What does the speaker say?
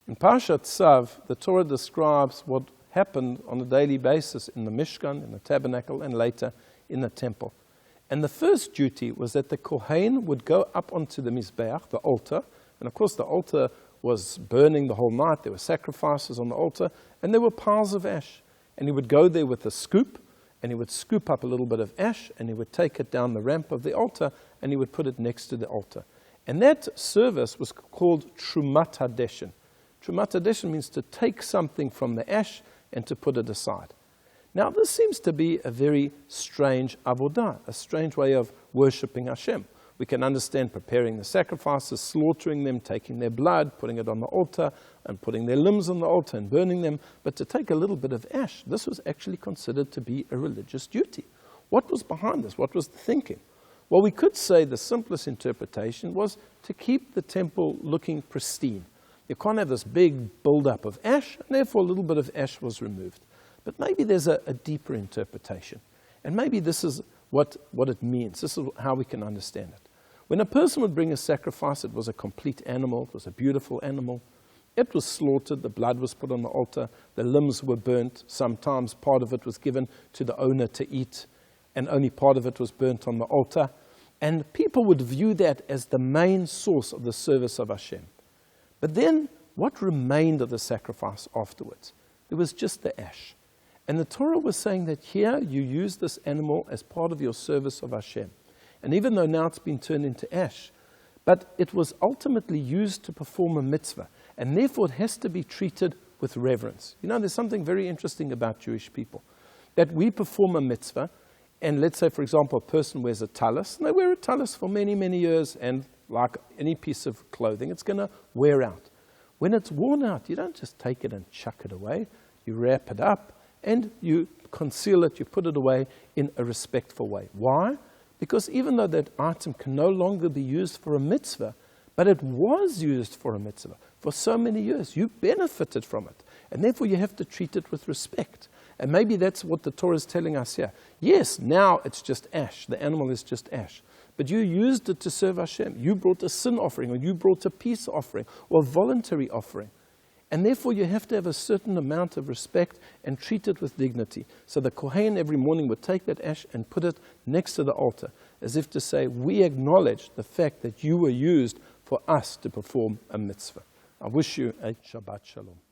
In Parashat Tzav, the Torah describes what happened on a daily basis in the Mishkan, in the tabernacle, and later in the temple. And the first duty was that the Kohen would go up onto the Mizbeach, the altar, and of course the altar was burning the whole night. There were sacrifices on the altar, and there were piles of ash. And he would go there with a scoop, and he would scoop up a little bit of ash, and he would take it down the ramp of the altar, and he would put it next to the altar. And that service was called Trumat HaDeshen. Trumat HaDeshen means to take something from the ash and to put it aside. Now, this seems to be a very strange avodah, a strange way of worshipping Hashem. We can understand preparing the sacrifices, slaughtering them, taking their blood, putting it on the altar, and putting their limbs on the altar and burning them. But to take a little bit of ash, this was actually considered to be a religious duty. What was behind this? What was the thinking? Well, we could say the simplest interpretation was to keep the temple looking pristine. You can't have this big buildup of ash, and therefore a little bit of ash was removed. But maybe there's a deeper interpretation. And maybe this is what it means. This is how we can understand it. When a person would bring a sacrifice, it was a complete animal. It was a beautiful animal. It was slaughtered. The blood was put on the altar. The limbs were burnt. Sometimes part of it was given to the owner to eat, and only part of it was burnt on the altar. And people would view that as the main source of the service of Hashem. But then, what remained of the sacrifice afterwards? There was just the ash. And the Torah was saying that here you use this animal as part of your service of Hashem. And even though now it's been turned into ash, but it was ultimately used to perform a mitzvah. And therefore it has to be treated with reverence. You know, there's something very interesting about Jewish people. That we perform a mitzvah, and let's say, for example, a person wears a tallis, and they wear a tallis for many, many years, and like any piece of clothing, it's going to wear out. When it's worn out, you don't just take it and chuck it away. You wrap it up, and you conceal it, you put it away in a respectful way. Why? Because even though that item can no longer be used for a mitzvah, but it was used for a mitzvah for so many years, you benefited from it. And therefore you have to treat it with respect. And maybe that's what the Torah is telling us here. Yes, now it's just ash. The animal is just ash. But you used it to serve Hashem. You brought a sin offering, or you brought a peace offering, or a voluntary offering. And therefore you have to have a certain amount of respect and treat it with dignity. So the Kohen every morning would take that ash and put it next to the altar, as if to say, we acknowledge the fact that you were used for us to perform a mitzvah. I wish you a Shabbat Shalom.